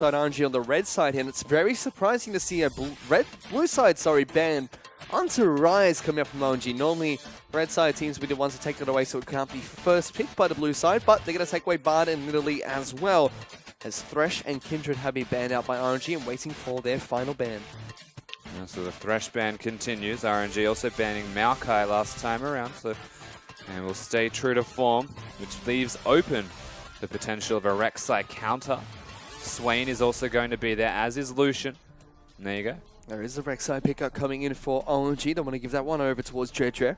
RNG on the red side here, and it's very surprising to see a blue side ban onto Rise coming up from OMG. Normally, red side teams will be the ones to take that away, so it can't be first picked by the blue side, but they're going to take away Bard and Nidalee as well, as Thresh and Kindred have been banned out by RNG and waiting for their final ban. Yeah, so the Thresh ban continues. RNG also banning Maokai last time around, so and will stay true to form, which leaves open the potential of a Rek'Sai counter. Swain is also going to be there, as is Lucian. And there you go. There is a Rek'Sai pickup coming in for OMG. Don't want to give that one over towards Dredre.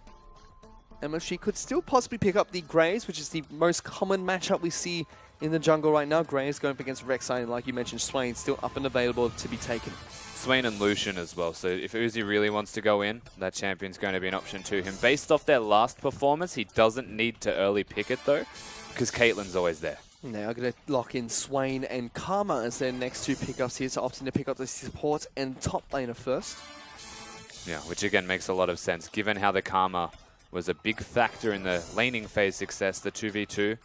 MSG could still possibly pick up the Graves, which is the most common matchup we see in the jungle right now. Graves going up against Rek'Sai, and like you mentioned, Swain still up and available to be taken. Swain and Lucian as well, so if Uzi really wants to go in, that champion's going to be an option to him. Based off their last performance, he doesn't need to early pick it though, because Caitlyn's always there. Now going to lock in Swain and Karma as their next two pickups here, so opting to pick up the support and top laner first. Yeah, which again makes a lot of sense, given how the Karma was a big factor in the laning phase success, the 2v2.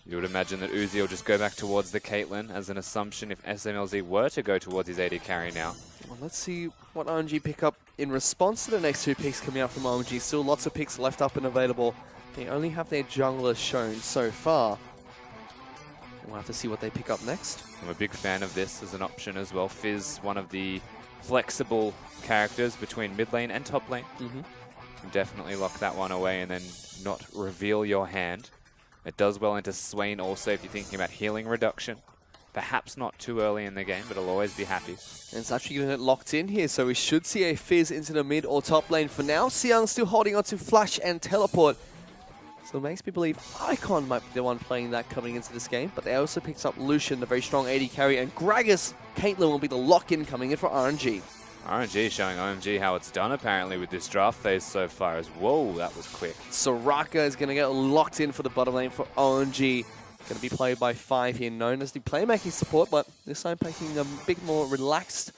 You would imagine that Uzi will just go back towards the Caitlyn as an assumption if SMLZ were to go towards his AD carry now. Well, let's see what RNG pick up in response to the next two picks coming out from OMG. Still lots of picks left up and available. They only have their junglers shown so far. We'll have to see what they pick up next. I'm a big fan of this as an option as well. Fizz, one of the flexible characters between mid lane and top lane. Definitely lock that one away and then not reveal your hand. It does well into Swain also if you're thinking about healing reduction. Perhaps not too early in the game, but I'll always be happy. And it's actually going to get locked in here, so we should see a Fizz into the mid or top lane. For now, Xiang still holding on to Flash and Teleport. So it makes me believe Icon might be the one playing that coming into this game, but they also picked up Lucian, the very strong AD carry, and Gragas Caitlyn will be the lock-in coming in for RNG. RNG showing OMG how it's done apparently with this draft phase so far as, whoa, that was quick. Soraka is going to get locked in for the bottom lane for OMG. Going to be played by 5 here, known as the playmaking support, but this time taking a bit more relaxed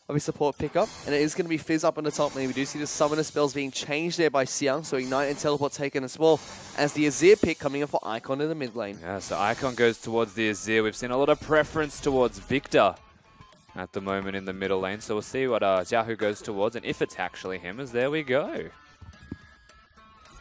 of a support pickup, and it is going to be Fizz up on the top lane. We do see the summoner spells being changed there by Xiang, so Ignite and Teleport taken as well, as the Azir pick coming in for Icon in the mid lane. Yeah, so Icon goes towards the Azir. We've seen a lot of preference towards Victor at the moment in the middle lane, so we'll see what Xiaohu goes towards, and if it's actually him, as there we go.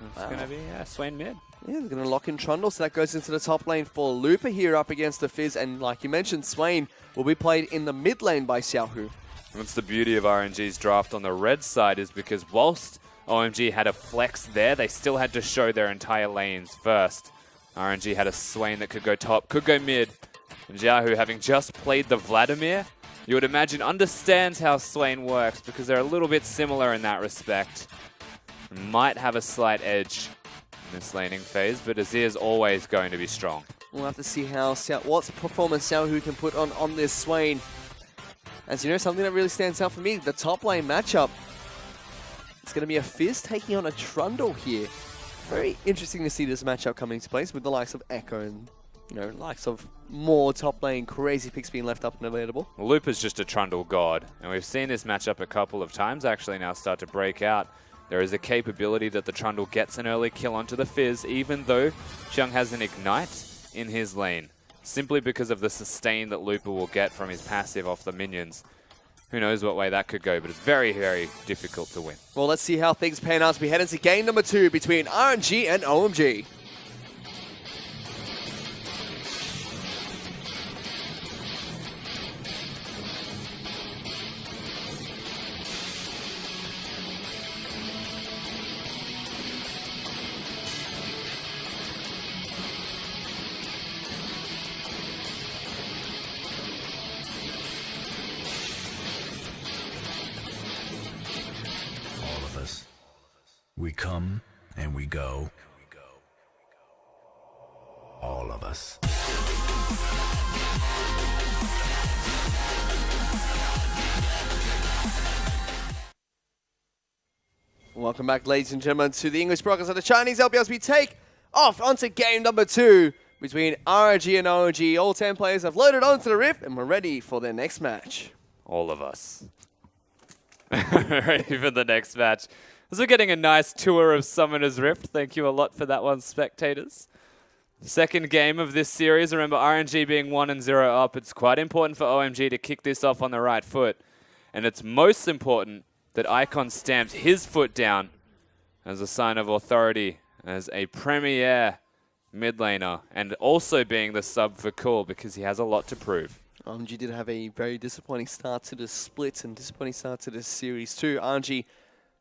It's going to be Swain mid. Yeah, they're going to lock in Trundle, so that goes into the top lane for Looper here up against the Fizz, and like you mentioned, Swain will be played in the mid lane by Xiaohu. That's the beauty of RNG's draft on the red side, is because whilst OMG had a flex there, they still had to show their entire lanes first. RNG had a Swain that could go top, could go mid, and Xiaohu, having just played the Vladimir, you would imagine understands how Swain works because they're a little bit similar in that respect. Might have a slight edge in this laning phase, but Azir is always going to be strong. We'll have to see how what performance Xiaohu can put on this Swain. As you know, something that really stands out for me, the top lane matchup. It's going to be a Fizz taking on a Trundle here. Very interesting to see this matchup coming into place with the likes of Echo and, you know, likes of more top lane crazy picks being left up and available. Well, Looper's just a Trundle god, and we've seen this matchup a couple of times actually now start to break out. There is a capability that the Trundle gets an early kill onto the Fizz, even though Xiang has an Ignite in his lane, simply because of the sustain that Looper will get from his passive off the minions. Who knows what way that could go, but it's very, very difficult to win. Well, let's see how things pan out as we head into game number 2 between RNG and OMG. We come and we go. All of us. Welcome back, ladies and gentlemen, to the English broadcast of the Chinese LPL. We take off onto game number 2 between RNG and OMG. All 10 players have loaded onto the Rift and we're ready for their next match. All of us. Ready for the next match. So we're getting a nice tour of Summoner's Rift. Thank you a lot for that one, spectators. Second game of this series. Remember, RNG being 1-0 up. It's quite important for OMG to kick this off on the right foot. And it's most important that Icon stamped his foot down as a sign of authority as a premier mid laner, and also being the sub for Cool because he has a lot to prove. RNG did have a very disappointing start to the split and disappointing start to this series too. RNG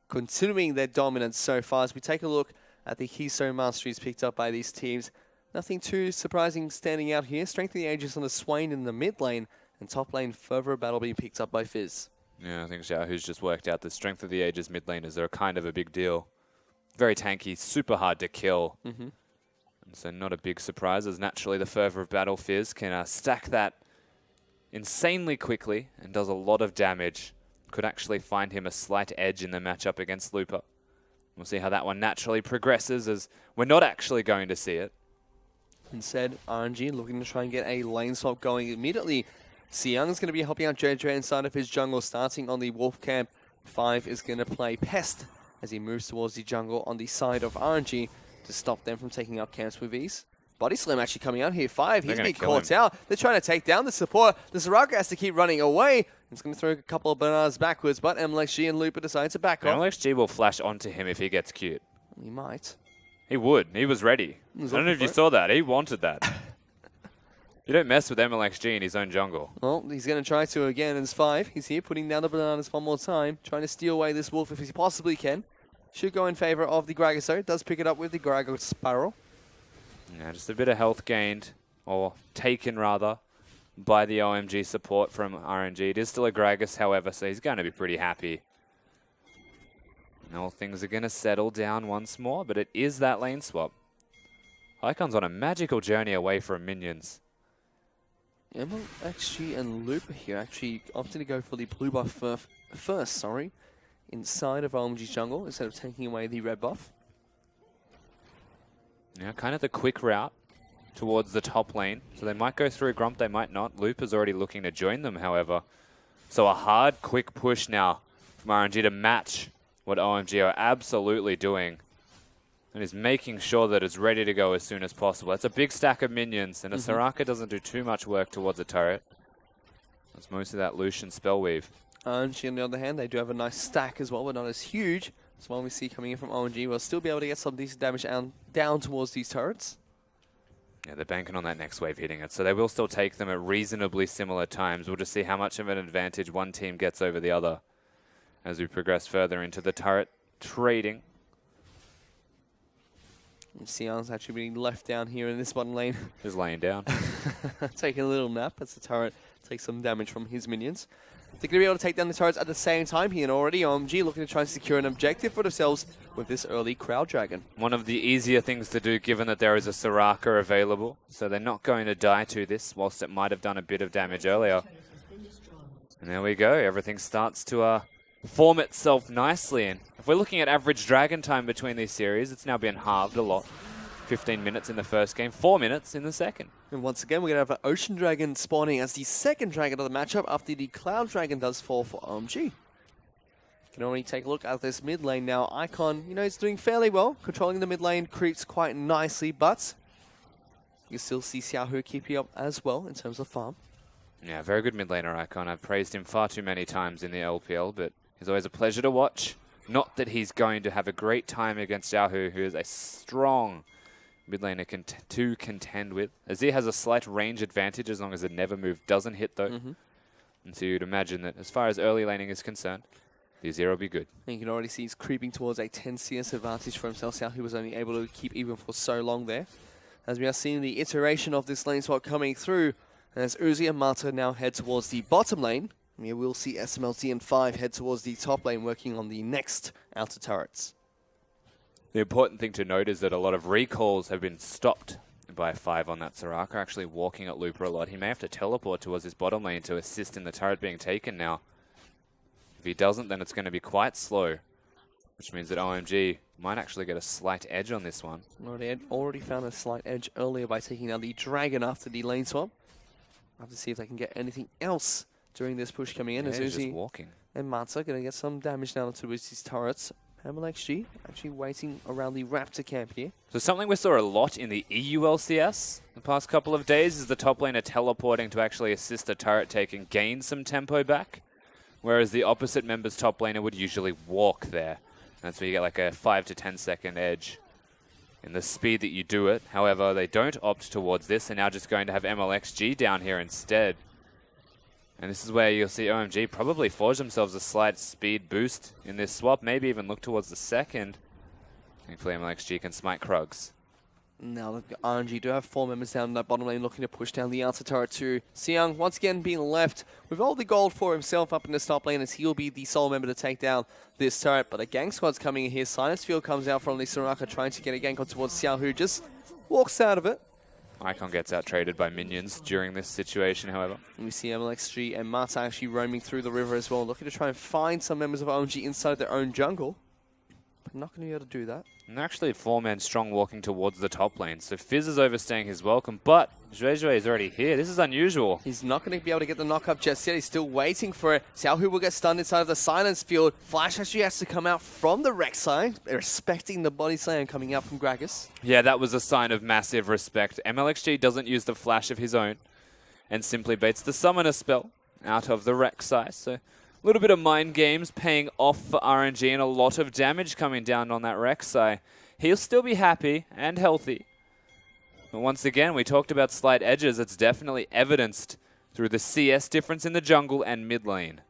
continuing their dominance so far. As we take a look at the Keystone Masteries picked up by these teams, nothing too surprising standing out here. Strength of the Ages on the Swain in the mid lane, and top lane further battle being picked up by Fizz. Yeah, I think Xiaohu's just worked out the Strength of the Ages mid laners are kind of a big deal. Very tanky, super hard to kill. And so not a big surprise, as naturally the Fervor of Battle Fizz can stack that insanely quickly and does a lot of damage. Could actually find him a slight edge in the matchup against Looper. We'll see how that one naturally progresses, as we're not actually going to see it. Instead, RNG looking to try and get a lane swap going immediately. Siyoung's going to be helping out JJ inside of his jungle, starting on the Wolf Camp. 5 is going to play Pest as he moves towards the jungle on the side of RNG to stop them from taking up camps with ease. Body Slam actually coming out here. 5, he's being caught out. They're trying to take down the support. The Soraka has to keep running away. It's going to throw a couple of bananas backwards, but MLXG and Looper decide to back off. MLXG will flash onto him if he gets cute. He might. He would. He was ready. I don't know if you saw that. He wanted that. You don't mess with MLXG in his own jungle. Well, he's going to try to again. It's 5. He's here putting down the bananas one more time, trying to steal away this wolf if he possibly can. Should go in favor of the Gragas, though. Does pick it up with the Gragas Sparrow. Yeah, just a bit of health gained, or taken rather, by the OMG support from RNG. It is still a Gragas, however, so he's going to be pretty happy. And all things are going to settle down once more, but it is that lane swap. Icon's on a magical journey away from minions. MLXG and Looper here actually opted to go for the blue buff first, inside of OMG's jungle instead of taking away the red buff. Yeah, kind of the quick route towards the top lane. So they might go through Grump, they might not. Looper's already looking to join them, however. So a hard, quick push now from RNG to match what OMG are absolutely doing. And is making sure that it's ready to go as soon as possible. That's a big stack of minions, and a Soraka doesn't do too much work towards a turret. It's mostly that Lucian spell weave. RNG, on the other hand, they do have a nice stack as well, but not as huge. So one we see coming in from OMG, we'll still be able to get some decent damage down towards these turrets. Yeah, they're banking on that next wave hitting it, so they will still take them at reasonably similar times. We'll just see how much of an advantage one team gets over the other as we progress further into the turret trading. Sion's actually being left down here in this bottom lane. Just laying down. Taking a little nap as the turret takes some damage from his minions. They're going to be able to take down the turrets at the same time here, and already OMG looking to try and secure an objective for themselves with this early Crowd Dragon. One of the easier things to do given that there is a Soraka available, so they're not going to die to this, whilst it might have done a bit of damage earlier. And there we go, everything starts to form itself nicely. And if we're looking at average dragon time between these series, it's now been halved a lot. 15 minutes in the first game, 4 minutes in the second. And once again, we're going to have an Ocean Dragon spawning as the second dragon of the matchup after the Cloud Dragon does fall for OMG. Can only take a look at this mid lane now. Icon, he's doing fairly well, controlling the mid lane, creeps quite nicely, but you still see Xiaohu keeping up as well in terms of farm. Yeah, very good mid laner Icon. I've praised him far too many times in the LPL, but he's always a pleasure to watch. Not that he's going to have a great time against Xiaohu, who is a strong mid laner to contend with. Azir has a slight range advantage as long as the never move doesn't hit though. And so you'd imagine that as far as early laning is concerned, the Azir will be good. And you can already see he's creeping towards a 10 CS advantage for himself. Xiao, who was only able to keep even for so long there. As we are seeing the iteration of this lane swap coming through, and as Uzi and Mata now head towards the bottom lane, we will see SMLT and 5 head towards the top lane working on the next outer turrets. The important thing to note is that a lot of recalls have been stopped by 5 on that Soraka, actually walking at Looper a lot. He may have to teleport towards his bottom lane to assist in the turret being taken now. If he doesn't, then it's going to be quite slow, which means that OMG might actually get a slight edge on this one. Well, they had already found a slight edge earlier by taking down the Dragon after the lane swap. I'll have to see if they can get anything else during this push coming in. Yeah, as he's Uzi just walking. and Matza going to get some damage down to Uzi's turrets. MLXG actually waiting around the Raptor camp here. So something we saw a lot in the EU LCS the past couple of days is the top laner teleporting to actually assist the turret take and gain some tempo back, whereas the opposite member's top laner would usually walk there. That's where you get like a 5 to 10 second edge in the speed that you do it. However, they don't opt towards this. They're now just going to have MLXG down here instead. And this is where you'll see OMG probably forge themselves a slight speed boost in this swap, maybe even look towards the second. Thankfully MLXG can smite Krugs. Now the RNG do have 4 members down in that bottom lane looking to push down the outer turret too. Xiang once again being left with all the gold for himself up in the top lane as he'll be the sole member to take down this turret. But a gang squad's coming in here. Silence Field comes out from the Soraka trying to get a gank on towards Xiao, who just walks out of it. Icon gets out-traded by minions during this situation, however. And we see MLXG and Mata actually roaming through the river as well, looking to try and find some members of OMG inside their own jungle. But not going to be able to do that. And they're actually 4 men strong walking towards the top lane. So Fizz is overstaying his welcome, but Zhuezhui is already here. This is unusual. He's not going to be able to get the knock-up just yet. He's still waiting for it. Xiaohu will get stunned inside of the Silence Field. Flash actually has to come out from the Rex side, respecting the body slam coming out from Gragas. Yeah, that was a sign of massive respect. MLXG doesn't use the flash of his own and simply baits the Summoner spell out of the Rex side. So a little bit of mind games paying off for RNG and a lot of damage coming down on that Rek'Sai. He'll still be happy and healthy. But once again, we talked about slight edges. It's definitely evidenced through the CS difference in the jungle and mid lane.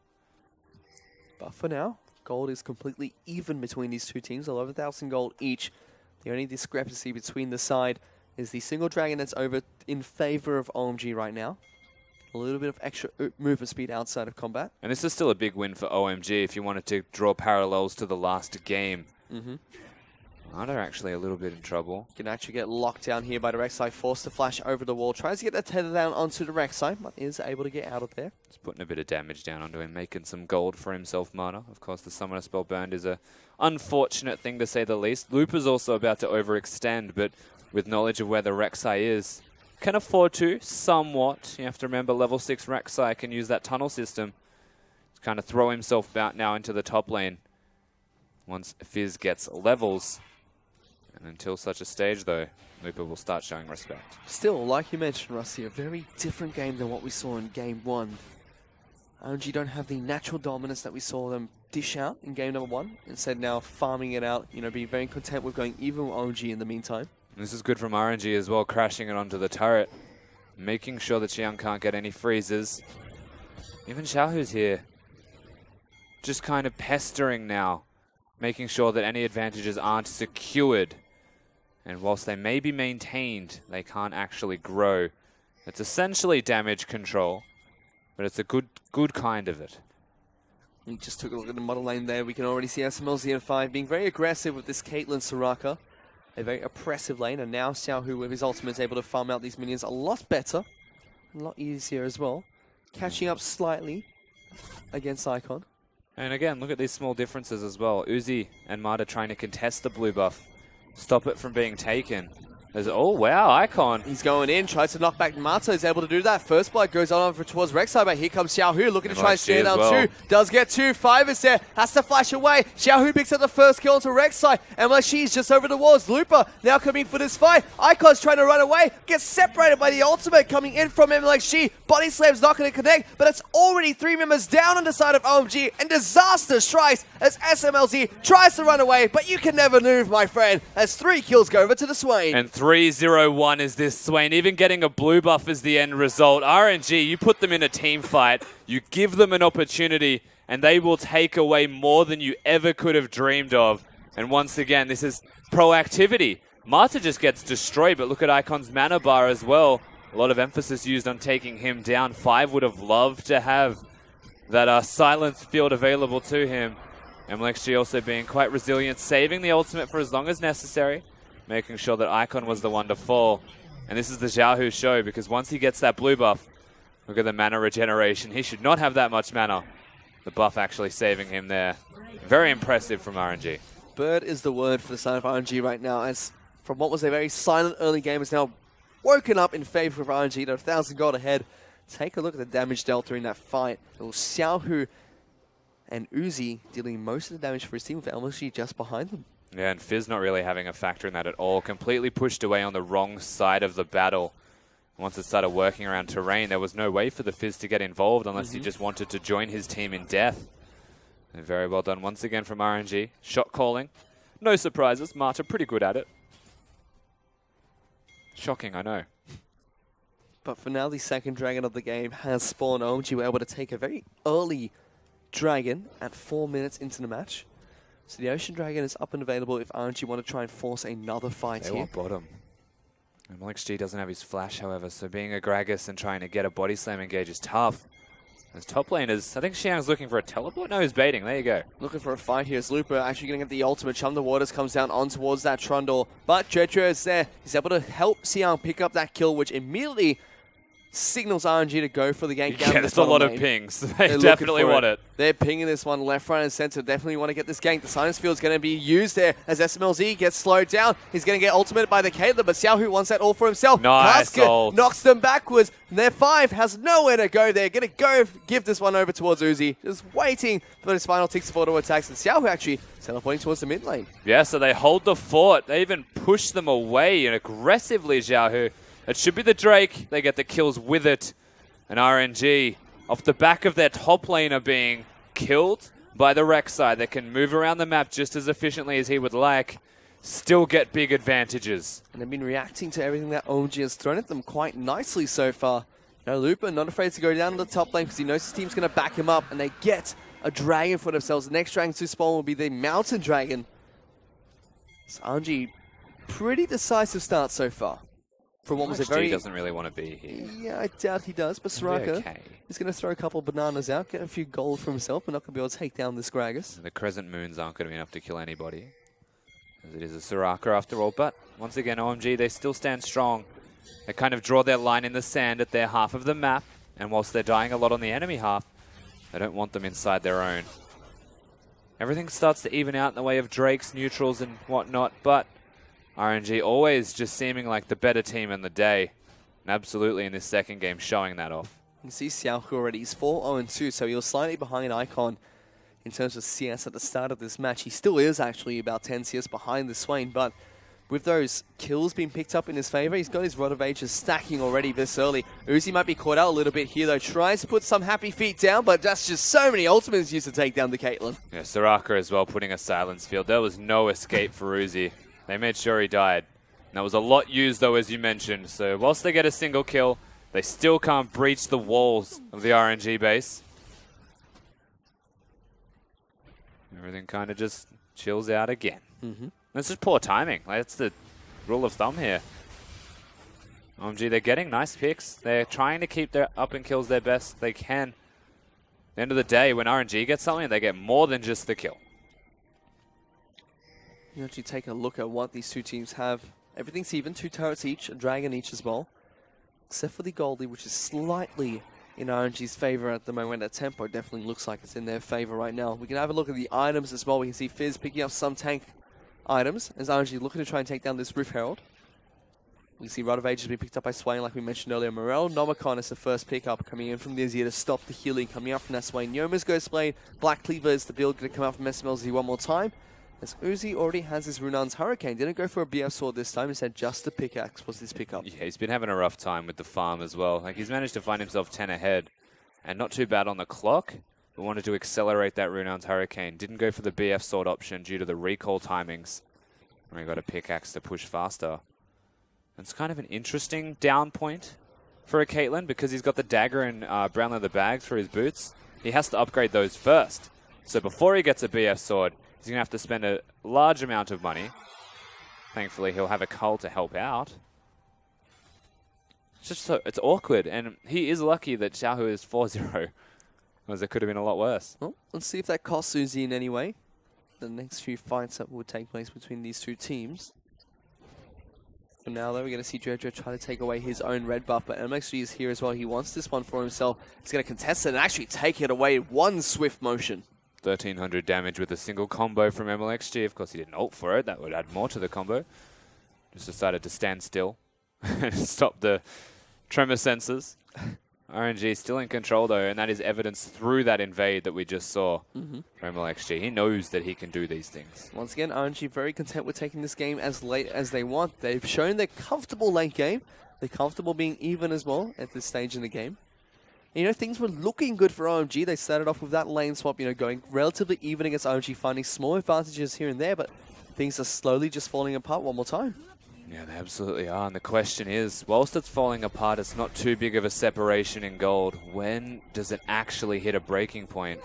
But for now, gold is completely even between these two teams, 11,000 gold each. The only discrepancy between the side is the single dragon that's over in favor of OMG right now. A little bit of extra movement speed outside of combat. And this is still a big win for OMG if you wanted to draw parallels to the last game. They're actually a little bit in trouble. Can actually get locked down here by the Rek'Sai, forced to flash over the wall. Tries to get that tether down onto the Rek'Sai, but is able to get out of there. He's putting a bit of damage down onto him, making some gold for himself, Mana. Of course, the Summoner spell burned is a unfortunate thing to say the least. Looper's also about to overextend, but with knowledge of where the Rek'Sai is, can afford to, somewhat. You have to remember, level 6 Rek'Sai can use that tunnel system to kind of throw himself out now into the top lane once Fizz gets levels. And until such a stage, though, Looper will start showing respect. Still, like you mentioned, Rusty, a very different game than what we saw in Game 1. OMG don't have the natural dominance that we saw them dish out in Game number 1. Instead, now farming it out, being very content with going even with OMG in the meantime. This is good from RNG as well, crashing it onto the turret, making sure that Xiang can't get any freezes. Even Xiaohu's here, just kind of pestering now, making sure that any advantages aren't secured. And whilst they may be maintained, they can't actually grow. It's essentially damage control, but it's a good kind of it. We just took a look at the model lane there. We can already see SMLZ5 being very aggressive with this Caitlyn Soraka. A very oppressive lane, and now Xiaohu with his ultimate is able to farm out these minions a lot better. A lot easier as well. Catching up slightly against Icon. And again, look at these small differences as well. Uzi and Mata trying to contest the blue buff. Stop it from being taken. Oh, wow, Icon. He's going in, tries to knock back Mata, is able to do that. First blood goes on over towards Rek'Sai, but here comes Xiaohu looking to try and stand down well. 2. Does get 2, 5 is there, has to flash away. Xiaohu picks up the first kill onto Rek'Sai, and she's just over the walls. Looper now coming for this fight. Icon's trying to run away, gets separated by the ultimate coming in from MLXG. Body Slam's not going to connect, but it's already 3 members down on the side of OMG, and disaster strikes as SMLZ tries to run away, but you can never move, my friend, as 3 kills go over to the Swain. And 3-0-1 is this Swain, even getting a blue buff is the end result. RNG, you put them in a team fight, you give them an opportunity, and they will take away more than you ever could have dreamed of. And once again, this is proactivity. Mata just gets destroyed, but look at Icon's mana bar as well. A lot of emphasis used on taking him down. 5 would have loved to have that silence field available to him. MLXG also being quite resilient, saving the ultimate for as long as necessary, making sure that Icon was the one to fall. And this is the Xiaohu show, because once he gets that blue buff, look at the mana regeneration. He should not have that much mana. The buff actually saving him there. Very impressive from RNG. Bird is the word for the side of RNG right now, as from what was a very silent early game is now woken up in favor of RNG. They're 1,000 gold ahead. Take a look at the damage dealt during that fight. It was Xiaohu and Uzi dealing most of the damage for his team with LMG just behind them. Yeah, and Fizz not really having a factor in that at all. Completely pushed away on the wrong side of the battle. Once it started working around terrain, there was no way for the Fizz to get involved unless he just wanted to join his team in death. And very well done once again from RNG. Shot calling. No surprises. Marta pretty good at it. Shocking, I know. But for now, the second dragon of the game has spawned. OMG were able to take a very early dragon at 4 minutes into the match. So the Ocean Dragon is up and available if RNG want to try and force another fight They here. want bottom. And MLXG doesn't have his flash, however, so being a Gragas and trying to get a body slam engage is tough. As top laners, I think Xiang's looking for a teleport? No, he's baiting. There you go. Looking for a fight here as Looper actually going to get the ultimate. Chum the Waters comes down on towards that Trundle. But Jojo is there. He's able to help Xiang pick up that kill, which immediately signals RNG to go for the gank down. Yeah, there's a lot of pings. They They're definitely want it. They're pinging this one left, right, and center. Definitely want to get this gank. The Silence Field's going to be used there as SMLZ gets slowed down. He's going to get ultimated by the Caitlyn, but Xiaohu wants that all for himself. Nice Casca ult. knocks them backwards. And their 5 has nowhere to go. They're going to go give this one over towards Uzi. Just waiting for his final ticks of auto attacks. And Xiaohu actually teleporting towards the mid lane. Yeah, so they hold the fort. They even push them away and aggressively, Xiaohu. It should be the Drake. They get the kills with it. And RNG, off the back of their top laner being killed by the Rek'Sai that can move around the map just as efficiently as he would like, still get big advantages. And they've been reacting to everything that OMG has thrown at them quite nicely so far. Now Looper not afraid to go down to the top lane because he knows his team's going to back him up, and they get a dragon for themselves. The next dragon to spawn will be the Mountain Dragon. So RNG, pretty decisive start so far. From what was a very... doesn't really want to be here. Yeah, I doubt he does, but Soraka Okay. is going to throw a couple of bananas out, get a few gold for himself, but not going to be able to take down this Gragas. The Crescent Moons aren't going to be enough to kill anybody, as it is a Soraka after all. But once again, OMG, they still stand strong. They kind of draw their line in the sand at their half of the map, and whilst they're dying a lot on the enemy half, they don't want them inside their own. Everything starts to even out in the way of Drakes, neutrals, and whatnot, but RNG always just seeming like the better team in the day. And absolutely in this second game showing that off. You can see Xiaohu already. He's 4-0-2, so he was slightly behind Icon in terms of CS at the start of this match. He still is actually about 10 CS behind the Swain, but with those kills being picked up in his favor, he's got his Rod of Ages stacking already this early. Uzi might be caught out a little bit here though. Tries to put some happy feet down, but that's just so many ultimates used to take down the Caitlyn. Yeah, Soraka as well putting a silence field. There was no escape for Uzi. They made sure he died. And that was a lot used though, as you mentioned. So whilst they get a single kill, they still can't breach the walls of the RNG base. Everything kind of just chills out again. That's just poor timing. That's the rule of thumb here. OMG, they're getting nice picks. They're trying to keep their up and kills their best they can. At the end of the day, when RNG gets something, they get more than just the kill. You actually take a look at what these two teams have. Everything's even, 2 turrets each, a dragon each as well. Except for the Goldie, which is slightly in RNG's favor at the moment. That tempo definitely looks like it's in their favor right now. We can have a look at the items as well. We can see Fizz picking up some tank items as RNG looking to try and take down this Rift Herald. We see Rod of Ages being picked up by Swain, like we mentioned earlier. Morel Nomicon is the first pickup coming in from the Azir to stop the healing coming out from that Swain. Yoma's Ghost Blade, Black Cleaver is the build going to come out from SMLZ one more time. As Uzi already has his Runan's Hurricane. Didn't go for a BF sword this time, instead just the pickaxe was his pickup. Yeah, he's been having a rough time with the farm as well. Like, he's managed to find himself 10 ahead. And not too bad on the clock, but wanted to accelerate that Runan's Hurricane. Didn't go for the BF sword option due to the recall timings. And we got a pickaxe to push faster. It's kind of an interesting down point for a Caitlyn because he's got the dagger and brown leather bags for his boots. He has to upgrade those first. So before he gets a BF sword, he's going to have to spend a large amount of money. Thankfully, he'll have a cull to help out. It's just so, it's awkward, and he is lucky that Xiaohu is 4-0, because it could have been a lot worse. Well, let's see if that costs Uzi in any way. The next few fights that will take place between these two teams. For now, though, we're going to see Jojo try to take away his own red buff, but MXG is here as well. He wants this one for himself. He's going to contest it and actually take it away in one swift motion. 1,300 damage with a single combo from MLXG. Of course, he didn't ult for it. That would add more to the combo. Just decided to stand still and stop the tremor sensors. RNG still in control though, and that is evidenced through that invade that we just saw from LXG. He knows that he can do these things. Once again, RNG very content with taking this game as late as they want. They've shown they're comfortable late game. They're comfortable being even as well at this stage in the game. And, you know, things were looking good for OMG. They started off with that lane swap, you know, going relatively even against OMG, finding small advantages here and there, but things are slowly just falling apart one more time. Yeah, they absolutely are. And the question is, whilst it's falling apart, it's not too big of a separation in gold. When does it actually hit a breaking point?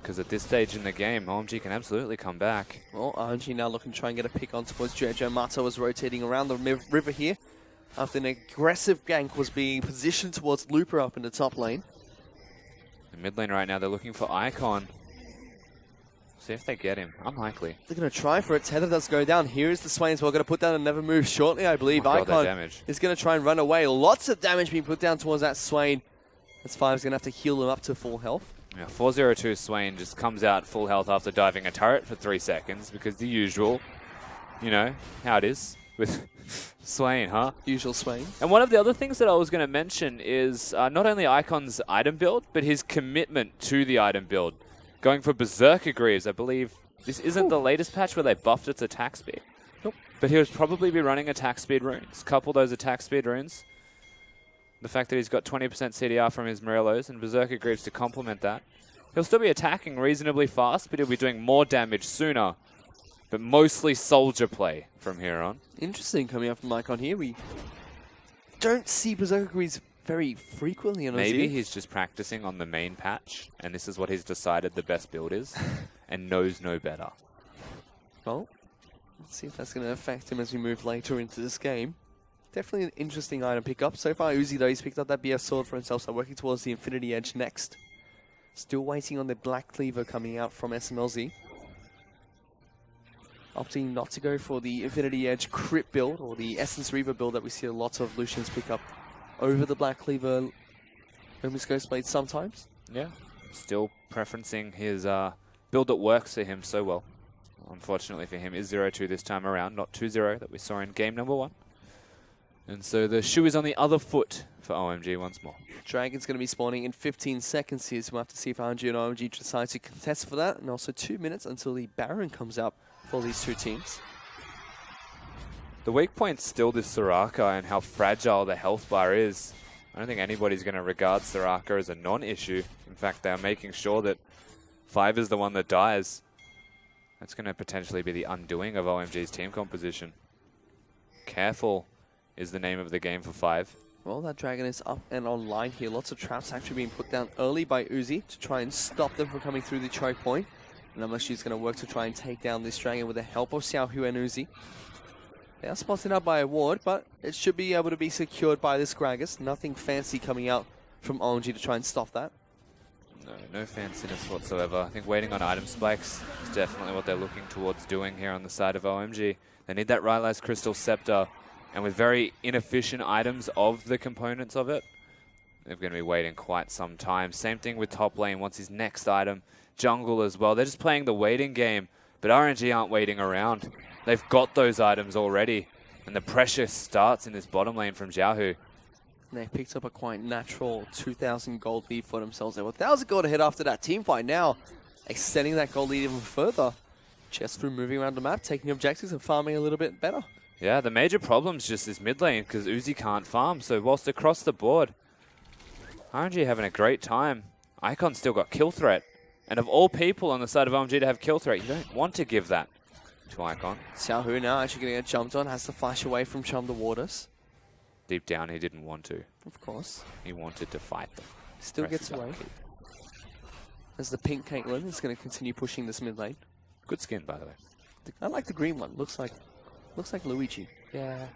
Because at this stage in the game, OMG can absolutely come back. Well, RNG now looking to try and get a pick on towards Jojo. Mato was rotating around the river here after an aggressive gank was being positioned towards Looper up in the top lane. In mid lane right now, they're looking for Icon. See if they get him. Unlikely. They're going to try for it. Tether does go down. Here is the Swain as well. Going to put down another move shortly, I believe. Oh God, Icon damage. is going to try and run away. Lots of damage being put down towards that Swain. As Five's going to have to heal him up to full health. Yeah, 402 Swain just comes out full health after diving a turret for 3 seconds because the usual, you know, how it is with Swain, huh? Usual Swain. And one of the other things that I was going to mention is not only Icon's item build, but his commitment to the item build. Going for Berserker Greaves, I believe this isn't the latest patch where they buffed its attack speed. Nope. But he would probably be running attack speed runes. Couple those attack speed runes. The fact that he's got 20% CDR from his Morellos and Berserker Greaves to complement that. He'll still be attacking reasonably fast, but he'll be doing more damage sooner. But mostly soldier play from here on. Interesting coming up from Icon here. We don't see Berserker Greaves very frequently on Maybe OZ. he's just practicing on the main patch, and this is what he's decided the best build is, and knows no better. Well, let's see if that's going to affect him as we move later into this game. Definitely an interesting item pickup. So far, Uzi, though, he's picked up that BF sword for himself, so working towards the Infinity Edge next. Still waiting on the Black Cleaver coming out from SMLZ. Opting not to go for the Infinity Edge crit build, or the Essence Reaver build that we see a lot of Lucians pick up over the Black Cleaver Hermes Ghostblade sometimes. Yeah, still preferencing his build that works for him so well. Unfortunately for him, is 0-2 this time around, not 2-0 that we saw in game number 1. And so the shoe is on the other foot for OMG once more. Dragon's going to be spawning in 15 seconds here, so we'll have to see if RNG and OMG decide to contest for that. And also 2 minutes until the Baron comes up for these two teams. The weak point's still this Soraka and how fragile the health bar is. I don't think anybody's going to regard Soraka as a non-issue. In fact, they're making sure that 5 is the one that dies. That's going to potentially be the undoing of OMG's team composition. Careful is the name of the game for 5. Well, that Dragon is up and online here. Lots of traps actually being put down early by Uzi to try and stop them from coming through the choke point. And MSG's going to work to try and take down this Dragon with the help of Xiaohu and Uzi. They are spotted up by a ward, but it should be able to be secured by this Gragas. Nothing fancy coming out from OMG to try and stop that. No fanciness whatsoever. I think waiting on item spikes is definitely what they're looking towards doing here on the side of OMG. They need that Rylai's Crystal Scepter, and with very inefficient items of the components of it, they're going to be waiting quite some time. Same thing with top lane, wants his next item. Jungle as well. They're just playing the waiting game, but RNG aren't waiting around. They've got those items already, and the pressure starts in this bottom lane from Xiaohu. They picked up a quite natural 2,000 gold lead for themselves. They were 1,000 gold ahead after that team fight. Now, extending that gold lead even further. Just through moving around the map, taking objectives and farming a little bit better. Yeah, the major problem's just this mid lane, because Uzi can't farm. So whilst across the board, RNG having a great time. Icon's still got kill threat. And of all people on the side of OMG to have kill threat, you don't want to give that to Icon. Xiaohu now actually getting jumped on, has to flash away from Chum the Waters. Deep down, he didn't want to. Of course. He wanted to fight them. Still gets away. As the pink Caitlyn is going to continue pushing this mid lane. Good skin, by the way. I like the green one. Looks like Luigi. Yeah,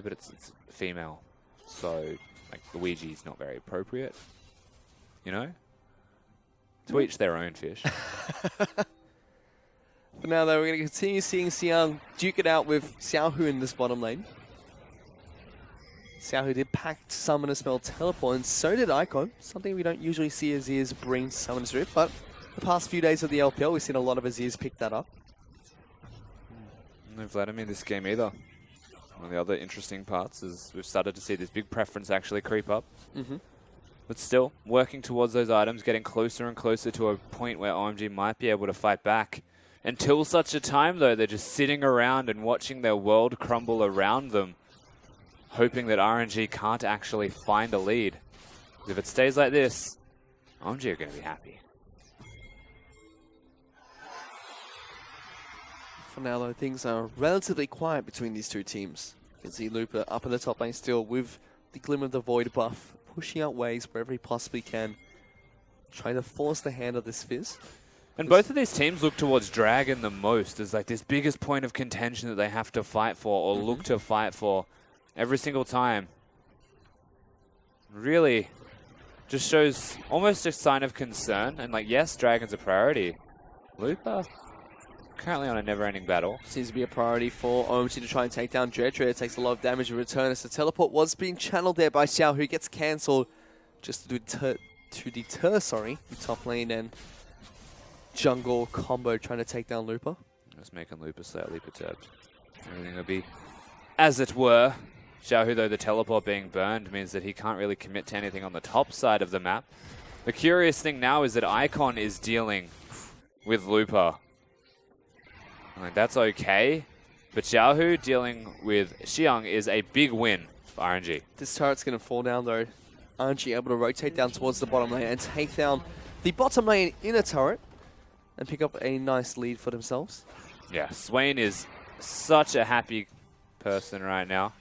but it's female. So, like, Luigi's not very appropriate. You know? To each their own fish. But now, though, we're going to continue seeing Xiang duke it out with Xiaohu in this bottom lane. Xiaohu did pack Summoner Spell Teleport, and so did Icon. Something we don't usually see Aziz bring Summoner's Rift, but the past few days of the LPL, we've seen a lot of Aziz pick that up. No Vladimir this game either. One of the other interesting parts is we've started to see this big preference actually creep up. But still, working towards those items, getting closer and closer to a point where OMG might be able to fight back. Until such a time, though, they're just sitting around and watching their world crumble around them, hoping that RNG can't actually find a lead. If it stays like this, OMG are going to be happy. For now, though, things are relatively quiet between these two teams. You can see Looper up in the top lane still with the Glimmer of the Void buff, pushing out waves wherever he possibly can, trying to force the hand of this Fizz. And both of these teams look towards Dragon the most as like this biggest point of contention that they have to fight for or look to fight for every single time. Really just shows almost a sign of concern. And like, yes, Dragon's a priority. Looper currently on a never-ending battle. Seems to be a priority for OMG to try and take down Dredge. It takes a lot of damage in return as the teleport was being channeled there by Xiao, who gets cancelled just to deter the top lane and jungle combo trying to take down Looper. Just making Looper slightly perturbed. Everything will be as it were. Xiao, though, the teleport being burned means that he can't really commit to anything on the top side of the map. The curious thing now is that Icon is dealing with Looper. I mean, that's okay, but Xiaohu dealing with Xiang is a big win for RNG. This turret's going to fall down though. RNG able to rotate down towards the bottom lane and take down the bottom lane inner turret and pick up a nice lead for themselves. Yeah, Swain is such a happy person right now.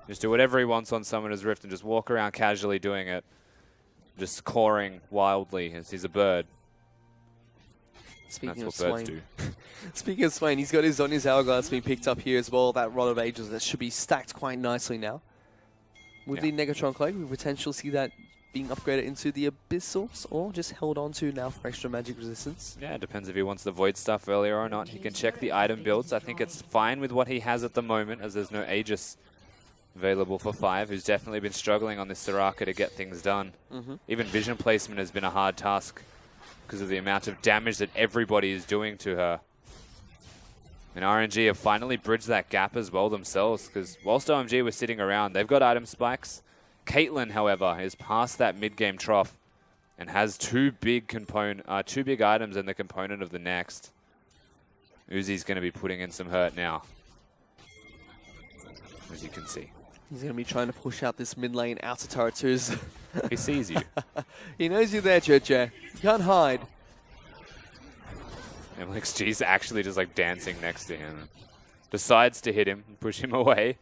Just do whatever he wants on Summoner's Rift and just walk around casually doing it. Just cawing wildly as he's a bird. Speaking That's of what birds Swain. do. Speaking of Swain, he's got his Zhonya's Hourglass being picked up here as well. That Rod of Ages that should be stacked quite nicely now. With the Negatron Cloak, we potentially see that being upgraded into the Abyssals or just held on to now for extra magic resistance. Yeah, it depends if he wants the Void stuff earlier or not. He can check the item builds. I think it's fine with what he has at the moment as there's no Aegis available for 5, who's definitely been struggling on this Soraka to get things done. Even vision placement has been a hard task because of the amount of damage that everybody is doing to her. And RNG have finally bridged that gap as well themselves, because whilst OMG were sitting around, they've got item spikes. Caitlyn, however, is past that mid-game trough and has two big items in the component of the next. Uzi's going to be putting in some hurt now, as you can see. He's going to be trying to push out this mid lane outer turret too. He sees you. He knows you're there, Judge. You can't hide. MLXG's actually just like dancing next to him. Decides to hit him and push him away.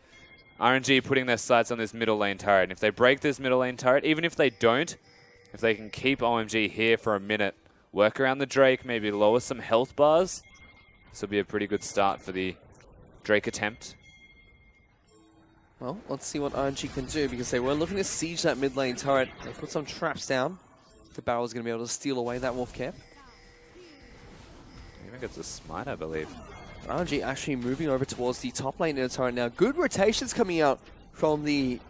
RNG putting their sights on this middle lane turret. And if they break this middle lane turret, even if they don't, if they can keep OMG here for a minute, work around the Drake, maybe lower some health bars, this will be a pretty good start for the Drake attempt. Well, let's see what RNG can do, because they were looking to siege that mid lane turret. They put some traps down. The barrel's going to be able to steal away that wolf camp. I think it's a smite, I believe. RNG actually moving over towards the top lane in the turret now. Good rotations coming out from the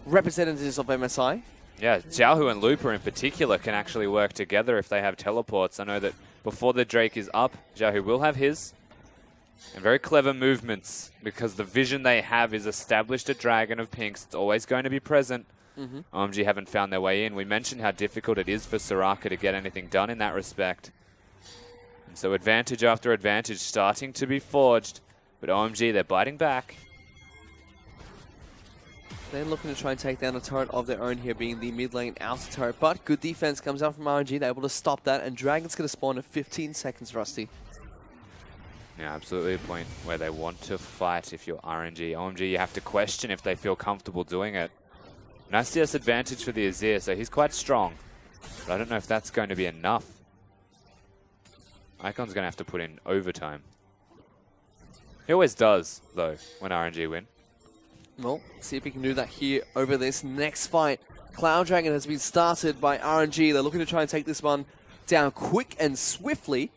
representatives of MSI. Yeah, Xiaohu and Looper in particular can actually work together if they have teleports. I know that before the Drake is up, Xiaohu will have his. And very clever movements, because the vision they have is established a Dragon of Pinks. It's always going to be present. OMG haven't found their way in. We mentioned how difficult it is for Soraka to get anything done in that respect. And so advantage after advantage starting to be forged. But OMG, they're biting back. They're looking to try and take down a turret of their own here, being the mid lane outer turret. But good defense comes out from RNG. They're able to stop that. And Dragon's going to spawn in 15 seconds, Rusty. Yeah, absolutely a point where they want to fight if you're RNG. OMG, you have to question if they feel comfortable doing it. Nice CS advantage for the Azir, so he's quite strong. But I don't know if that's going to be enough. Icon's going to have to put in overtime. He always does, though, when RNG win. Well, see if he can do that here over this next fight. Cloud Dragon has been started by RNG. They're looking to try and take this one down quick and swiftly.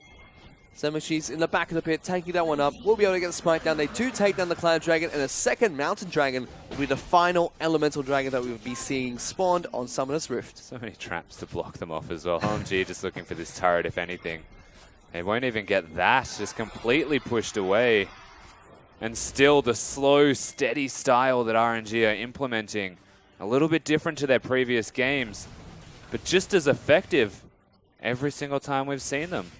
She's in the back of the pit, taking that one up. We'll be able to get the spike down. They do take down the Cloud Dragon, and a second Mountain Dragon will be the final Elemental Dragon that we will be seeing spawned on Summoner's Rift. So many traps to block them off as well. OMG just looking for this turret, if anything. They won't even get that, just completely pushed away. And still the slow, steady style that RNG are implementing. A little bit different to their previous games, but just as effective every single time we've seen them.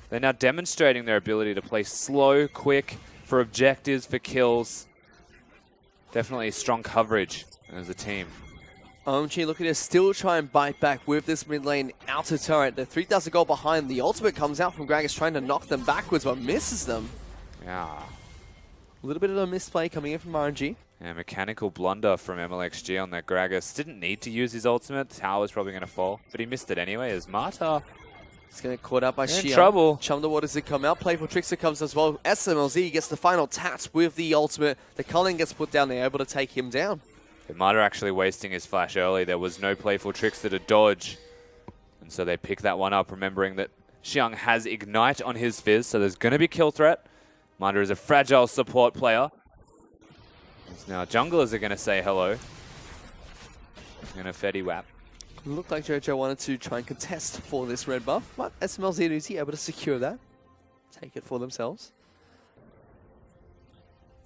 They're now demonstrating their ability to play slow, quick, for objectives, for kills. Definitely strong coverage as a team. OMG looking to still try and bite back with this mid lane outer turret. The 3,000 gold behind. The ultimate comes out from Gragas trying to knock them backwards, but misses them. Yeah. A little bit of a misplay coming in from RNG. Yeah, mechanical blunder from MLXG on that Gragas. Didn't need to use his ultimate. The tower was probably going to fall, but he missed it anyway as Marta. He's going to get caught out by in Xiang. Trouble. Chum the waters to come out. Playful Trickster comes as well. SMLZ gets the final taps with the ultimate. The Culling gets put down. They're able to take him down. Marta actually wasting his flash early. There was no Playful Trickster to dodge. And so they pick that one up, remembering that Xiang has Ignite on his Fizz, so there's going to be kill threat. Marta is a fragile support player. Now junglers are going to say hello. Going to Fetty Wap. Looked like JoJo wanted to try and contest for this red buff, but SMLZ and Uzi able to secure that. Take it for themselves.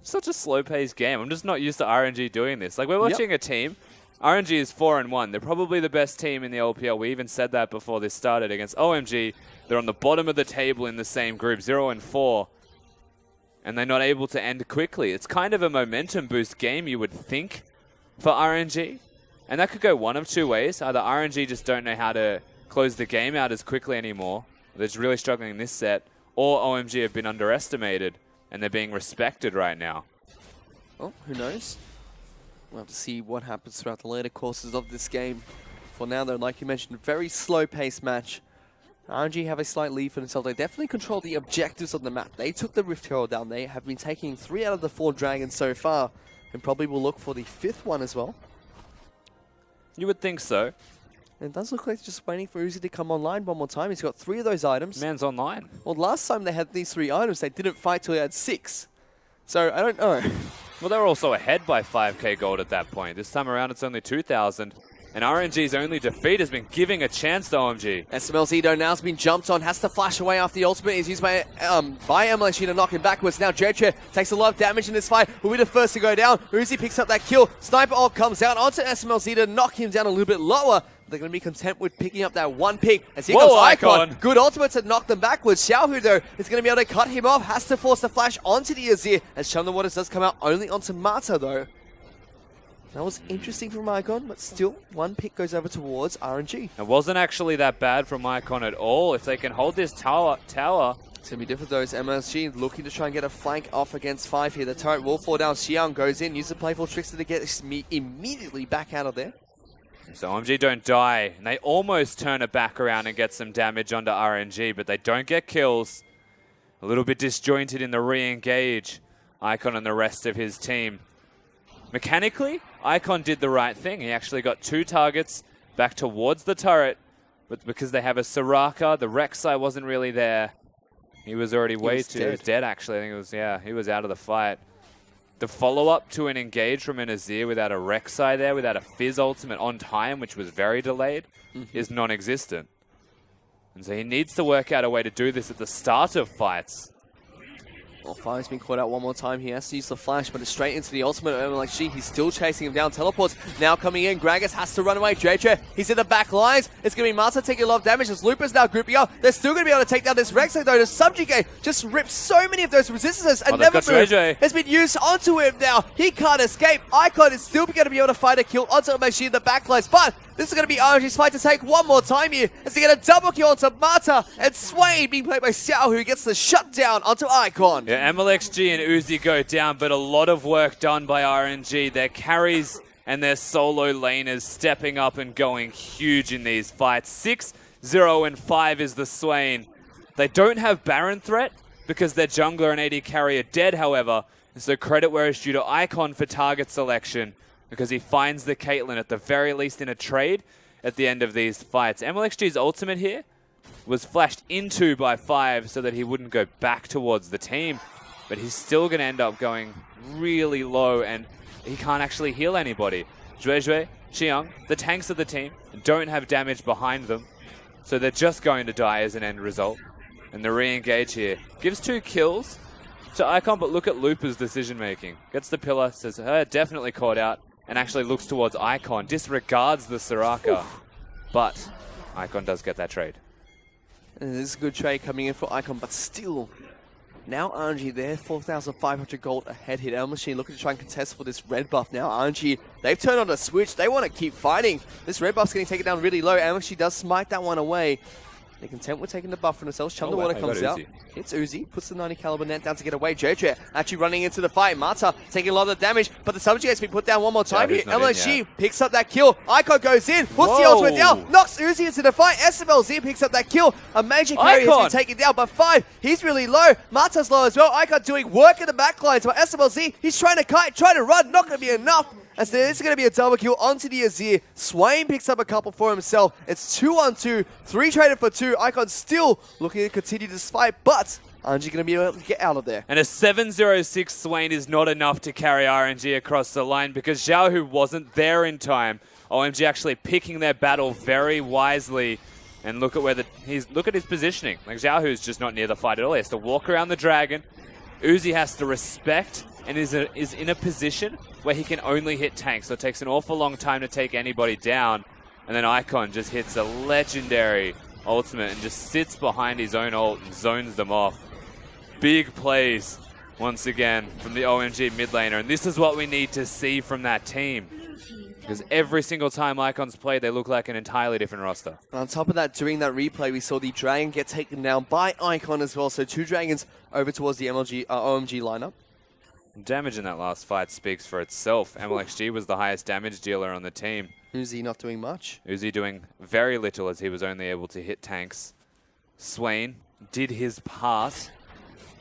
Such a slow-paced game. I'm just not used to RNG doing this. Like, we're watching a team. RNG is 4-1. They're probably the best team in the LPL. We even said that before this started against OMG. They're on the bottom of the table in the same group, 0-4. And they're not able to end quickly. It's kind of a momentum boost game, you would think, for RNG. And that could go one of two ways. Either RNG just don't know how to close the game out as quickly anymore. They're just really struggling in this set. Or OMG have been underestimated. And they're being respected right now. Well, who knows? We'll have to see what happens throughout the later courses of this game. For now, though, like you mentioned, very slow-paced match. RNG have a slight lead for themselves. They definitely control the objectives on the map. They took the Rift Herald down. They have been taking 3 out of the 4 dragons so far. And probably will look for the 5th one as well. You would think so. And it does look like they're just waiting for Uzi to come online one more time. He's got 3 of those items. Man's online. Well, last time they had these 3 items, they didn't fight till he had 6. So, I don't know. Well, they were also ahead by 5k gold at that point. This time around, it's only 2,000. And RNG's only defeat has been giving a chance to OMG. SMLZ, though, now has been jumped on. Has to flash away after the ultimate is used by MLXG to knock him backwards. Now, JJ takes a lot of damage in this fight. Will be the first to go down. Uzi picks up that kill. Sniper ult comes out onto SMLZ to knock him down a little bit lower. They're going to be content with picking up that one pick. As here comes Icon. Good ultimate to knock them backwards. Xiaohu, though, is going to be able to cut him off. Has to force the flash onto the Azir. As Chum the Waters does come out only onto Marta, though. That was interesting from Icon, but still, one pick goes over towards RNG. It wasn't actually that bad from Icon at all. If they can hold this tower. It's going to be different, though. MSG looking to try and get a flank off against 5 here. The turret will fall down. Xiang goes in, uses the Playful Trickster to get immediately back out of there. So OMG don't die, and they almost turn it back around and get some damage onto RNG, but they don't get kills. A little bit disjointed in the re-engage. Icon and the rest of his team. Mechanically, Icon did the right thing. He actually got 2 targets back towards the turret, but because they have a Soraka, the Rek'Sai wasn't really there. He was already He was dead, actually. I think it was, he was out of the fight. The follow-up to an engage from an Azir without a Rek'Sai there, without a Fizz ultimate on time, which was very delayed, is non-existent. And so he needs to work out a way to do this at the start of fights. Well, Fire's been caught out one more time. He has to use the flash, but it's straight into the ultimate. He's still chasing him down. Teleports now coming in. Gragas has to run away. JJ, he's in the back lines. It's going to be Marta taking a lot of damage as Lupus now grouping up. They're still going to be able to take down this Rek'Sai, though. To subjugate, just rip so many of those resistances and never move. Has been used onto him now. He can't escape. Icon is still going to be able to find a kill onto MLXG in the back lines, but this is going to be RNG's fight to take one more time here as they get a double kill onto Marta, and Swain being played by Xiao, who gets the shutdown onto Icon. Yeah, MLXG and Uzi go down, but a lot of work done by RNG. Their carries and their solo laners stepping up and going huge in these fights. 6, 0, and 5 is the Swain. They don't have Baron threat because their jungler and AD carry are dead, however, and so credit where it's due to Icon for target selection, because he finds the Caitlyn at the very least in a trade at the end of these fights. MLXG's ultimate here was flashed into by 5 so that he wouldn't go back towards the team, but he's still going to end up going really low, and he can't actually heal anybody. Zhuezhui, Xiang, the tanks of the team, don't have damage behind them, so they're just going to die as an end result. And the re-engage here gives 2 kills, to Icon, but look at Looper's decision making. Gets the pillar, says, definitely caught out, and actually looks towards Icon, disregards the Soraka. But Icon does get that trade. And this is a good trade coming in for Icon, but still, now RNG there, 4,500 gold ahead here. El Machine looking to try and contest for this red buff now. RNG, they've turned on the switch. They want to keep fighting. This red buff's getting taken down really low. El Machine does smite that one away. They're content with taking the buff for themselves. Chum the Water comes out. It's Uzi. Puts the 90 caliber net down to get away. JJ actually running into the fight. Mata taking a lot of damage, but the subject has been put down one more time here. LSG picks up that kill. Icon goes in, puts the ultimate down, knocks Uzi into the fight. SMLZ picks up that kill. A major carry has been taken down, but 5, he's really low. Mata's low as well. Icon doing work in the backlines, but SMLZ, he's trying to kite, trying to run, not going to be enough. As this is going to be a double kill onto the Azir. Swain picks up a couple for himself. It's 2-on-2, 3 traded for 2. Icon still looking to continue this fight, but RNG going to be able to get out of there. And a 7-0-6 Swain is not enough to carry RNG across the line because Xiaohu wasn't there in time. OMG actually picking their battle very wisely. And look at where look at his positioning. Like Xiaohu's just not near the fight at all. He has to walk around the dragon. Uzi has to respect and is in a position where he can only hit tanks. So it takes an awful long time to take anybody down. And then Icon just hits a legendary ultimate and just sits behind his own ult and zones them off. Big plays once again from the OMG mid laner. And this is what we need to see from that team. Because every single time Icon's played, they look like an entirely different roster. And on top of that, during that replay, we saw the Dragon get taken down by Icon as well. So 2 Dragons over towards the OMG lineup. Damage in that last fight speaks for itself. MLXG was the highest damage dealer on the team. Uzi not doing much. Uzi doing very little as he was only able to hit tanks. Swain did his part,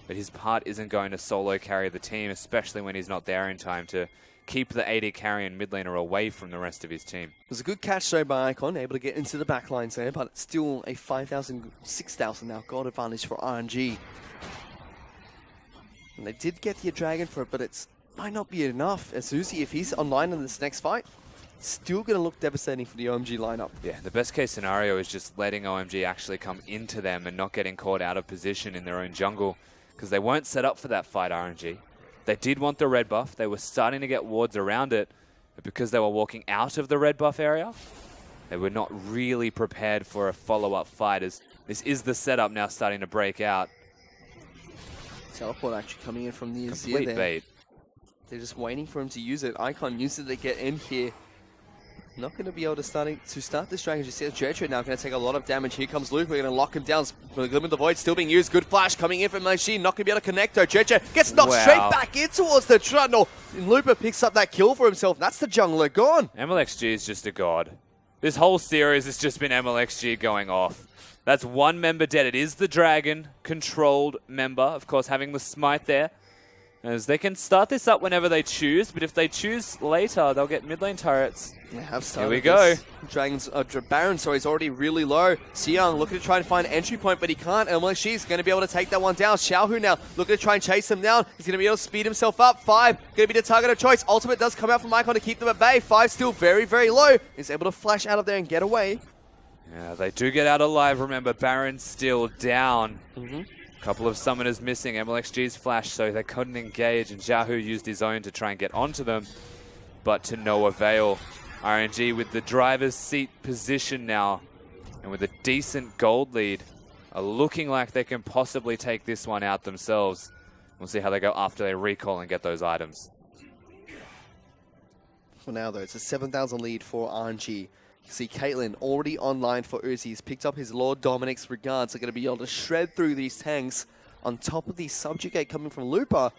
but his part isn't going to solo carry the team, especially when he's not there in time to keep the AD carry and mid laner away from the rest of his team. It was a good catch though by Icon, able to get into the backlines there, but it's still a 5,000, 6,000 now gold advantage for RNG. And they did get the Dragon for it, but it might not be enough. As Uzi, if he's online in this next fight, still going to look devastating for the OMG lineup. Yeah, the best case scenario is just letting OMG actually come into them and not getting caught out of position in their own jungle, because they weren't set up for that fight, RNG. They did want the red buff. They were starting to get wards around it, but because they were walking out of the red buff area, they were not really prepared for a follow-up fight, as this is the setup now starting to break out. Teleport actually coming in from the Azir Complete there. bait. They're just waiting for him to use it. Icon used it to get in here. Not going to be able to start this Dragon. You see Jetro now going to take a lot of damage. Here comes Luke. We're going to lock him down. Glim of the Void still being used. Good flash coming in from Machine. Not going to be able to connect though. Jetro gets knocked straight back in towards the Trundle. And Looper picks up that kill for himself. That's the jungler gone. MLXG is just a god. This whole series has just been MLXG going off. That's one member dead. It is the Dragon-controlled member, of course, having the smite there. As they can start this up whenever they choose, but if they choose later, they'll get mid lane turrets. They have started. Here we go. Dragon's Baron, sorry, is already really low. Xiang looking to try and find an entry point, but he can't. She's going to be able to take that one down. Xiaohu now looking to try and chase him down. He's going to be able to speed himself up. 5 going to be the target of choice. Ultimate does come out from Icon to keep them at bay. 5 still very, very low. He's able to flash out of there and get away. Yeah, they do get out alive. Remember, Baron's still down. Couple of summoners missing. MLXG's flash, so they couldn't engage, and Xiaohu used his own to try and get onto them, but to no avail. RNG with the driver's seat position now, and with a decent gold lead, are looking like they can possibly take this one out themselves. We'll see how they go after they recall and get those items. For now, though, it's a 7,000 lead for RNG. You see Caitlyn already online for Uzi. He's picked up his Lord Dominic's regards. They're going to be able to shred through these tanks. On top of the subjugate coming from Looper,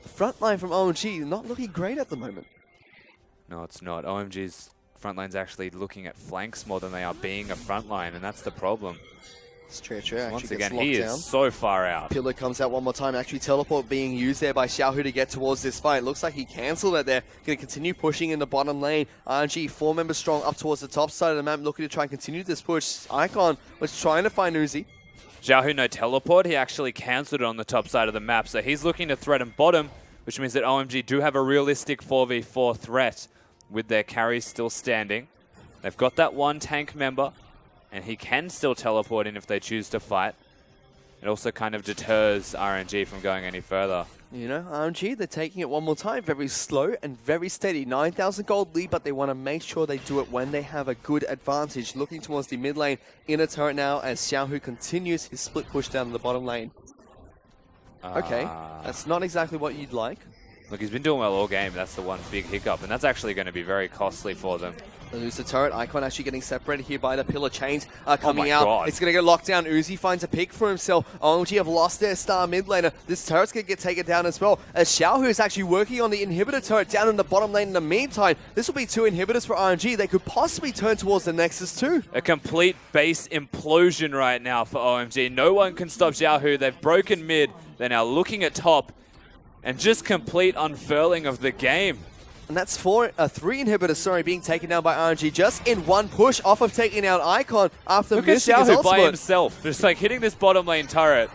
the front line from OMG not looking great at the moment. No, it's not. OMG's front line's actually looking at flanks more than they are being a front line, and that's the problem. Stretcher Once again, he is so far out. Pillar comes out one more time. Actually, teleport being used there by Xiaohu to get towards this fight. Looks like he cancelled it there. Going to continue pushing in the bottom lane. RNG, 4 members strong up towards the top side of the map, looking to try and continue this push. Icon was trying to find Uzi. Xiaohu no teleport. He actually cancelled it on the top side of the map, so he's looking to threaten bottom, which means that OMG do have a realistic 4v4 threat with their carries still standing. They've got that one tank member, and he can still teleport in if they choose to fight. it also kind of deters RNG from going any further. You know, RNG, they're taking it one more time. Very slow and very steady. 9,000 gold lead, but they want to make sure they do it when they have a good advantage. Looking towards the mid lane. In a turret now as Xiaohu continues his split push down the bottom lane. Okay, that's not exactly what you'd like. Look, he's been doing well all game. That's the one big hiccup, and that's actually going to be very costly for them. They lose the turret. Icon actually getting separated here by the pillar chains coming out. God. It's going to get locked down. Uzi finds a pick for himself. OMG have lost their star mid laner. This turret's going to get taken down as well. As Xiaohu is actually working on the inhibitor turret down in the bottom lane in the meantime. This will be 2 inhibitors for RNG. They could possibly turn towards the Nexus too. A complete base implosion right now for OMG. No one can stop Xiaohu. They've broken mid. They're now looking at top. And just complete unfurling of the game. And that's 3 inhibitors, being taken down by RNG just in one push off of taking out Icon after Look at missing his Xiaohu ultimate. by himself, just like hitting this bottom lane turret.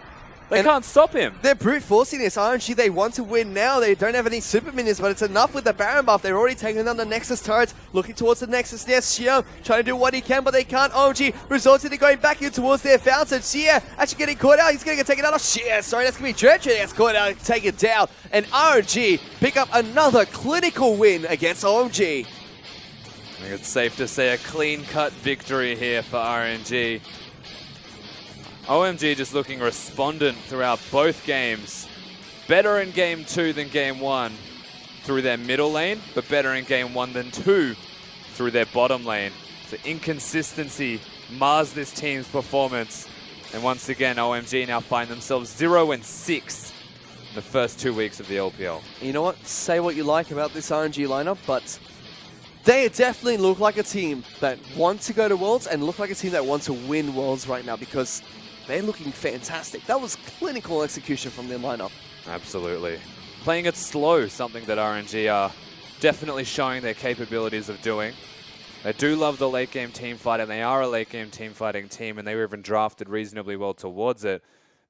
They can't stop him. They're brute forcing this. RNG, they want to win now. They don't have any super minions, but it's enough with the Baron buff. They're already taking down the Nexus turrets, looking towards the Nexus. Yes, Xiao trying to do what he can, but they can't. OMG results into going back in towards their fountain. Xia actually getting caught out. He's going to get taken out. Oh, Xia, sorry, that's going to be Dredge. He gets caught out, take it down. And RNG pick up another clinical win against OMG. I think it's safe to say a clean-cut victory here for RNG. OMG just looking respondent throughout both games. Better in game 2 than game 1 through their middle lane, but better in game 1 than 2 through their bottom lane. So inconsistency mars this team's performance. And once again, OMG now find themselves 0-6 in the first 2 weeks of the LPL. You know what? Say what you like about this RNG lineup, but they definitely look like a team that want to go to Worlds and look like a team that wants to win Worlds right now because they're looking fantastic. That was clinical execution from their lineup. Absolutely. Playing it slow, something that RNG are definitely showing their capabilities of doing. They do love the late game team fight, and they are a late game team fighting team, and they were even drafted reasonably well towards it.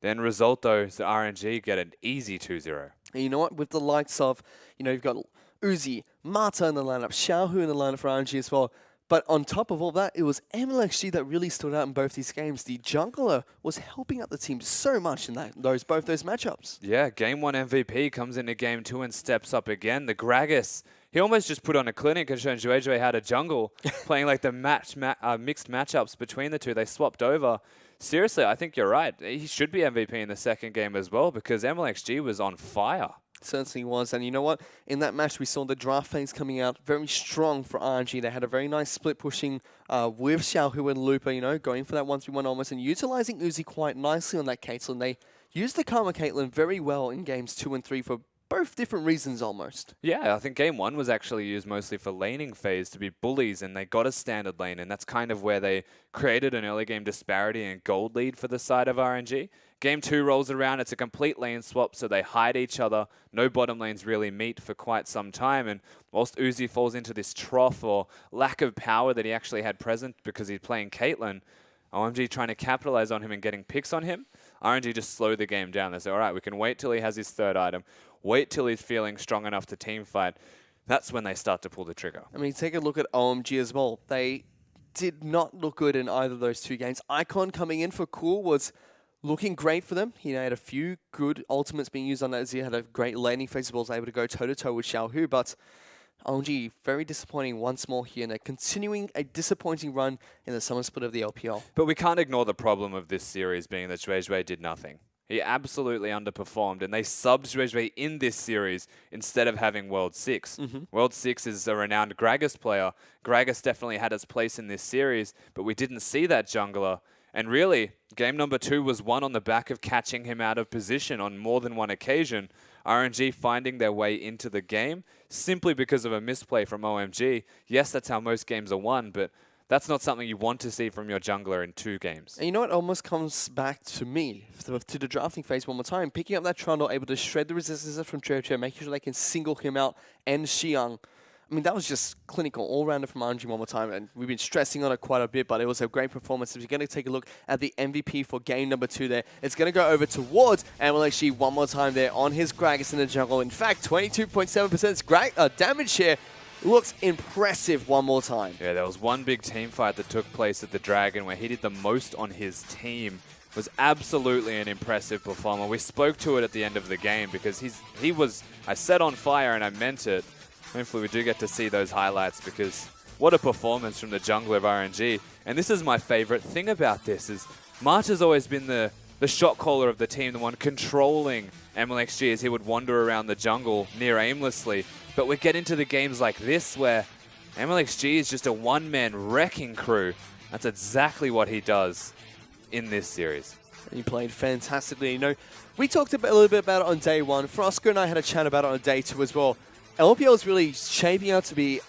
The end result, though, is that RNG get an easy 2-0. And you know what? With the likes of, you've got Uzi, Marta in the lineup, Xiaohu in the lineup for RNG as well. But on top of all that, it was MLXG that really stood out in both these games. The jungler was helping out the team so much in both those matchups. Yeah, game 1 MVP comes into game 2 and steps up again. The Gragas, he almost just put on a clinic and shown Juejue how to jungle, playing like the mixed matchups between the two. They swapped over. Seriously, I think you're right. He should be MVP in the second game as well because MLXG was on fire. Certainly was. And you know what? In that match, we saw the draft phase coming out very strong for RNG. They had a very nice split pushing with Xiaohu and Lupa, going for that 1-3-1 almost and utilizing Uzi quite nicely on that Caitlyn. They used the Karma Caitlyn very well in games 2 and 3 for both different reasons almost. Yeah, I think game 1 was actually used mostly for laning phase to be bullies, and they got a standard lane, and that's kind of where they created an early game disparity and gold lead for the side of RNG. Game 2 rolls around, it's a complete lane swap, so they hide each other. No bottom lanes really meet for quite some time, and whilst Uzi falls into this trough or lack of power that he actually had present because he's playing Caitlyn, OMG trying to capitalize on him and getting picks on him, RNG just slow the game down. They say, all right, we can wait till he has his third item, wait till he's feeling strong enough to team fight. That's when they start to pull the trigger. I mean, take a look at OMG as well. They did not look good in either of those 2 games. Icon coming in for Cool was looking great for them. He had a few good ultimates being used on that as he had a great laning phase as well, was able to go toe-to-toe with Xiaohu, but OMG very disappointing once more here, and they're continuing a disappointing run in the summer split of the LPL. But we can't ignore the problem of this series being that Juejue did nothing. He absolutely underperformed, and they subbed Juejue in this series instead of having World 6. World 6 is a renowned Gragas player. Gragas definitely had his place in this series, but we didn't see that jungler. And really, game number 2 was won on the back of catching him out of position on more than one occasion. RNG finding their way into the game simply because of a misplay from OMG. Yes, that's how most games are won, but that's not something you want to see from your jungler in 2 games. And you know what almost comes back to me, to the drafting phase one more time. Picking up that Trundle, able to shred the resistance from Chocho, making sure they can single him out and Xiang. I mean, that was just clinical all-rounder from RNG one more time, and we've been stressing on it quite a bit, but it was a great performance. If you're going to take a look at the MVP for game number 2 there, it's going to go over towards MLXG one more time there on his Gragas in the jungle. In fact, 22.7% damage share looks impressive one more time. Yeah, there was one big team fight that took place at the Dragon where he did the most on his team was absolutely an impressive performer. We spoke to it at the end of the game because he was, I said on fire and I meant it. Hopefully we do get to see those highlights because what a performance from the jungler of RNG. And this is my favorite thing about this is March has always been the shot caller of the team, the one controlling MLXG as he would wander around the jungle near aimlessly. But we get into the games like this where MLXG is just a one-man wrecking crew. That's exactly what he does in this series. He played fantastically. You know, we talked a little bit about it on day one. Frosco and I had a chat about it on day two as well. LPL is really shaping out to be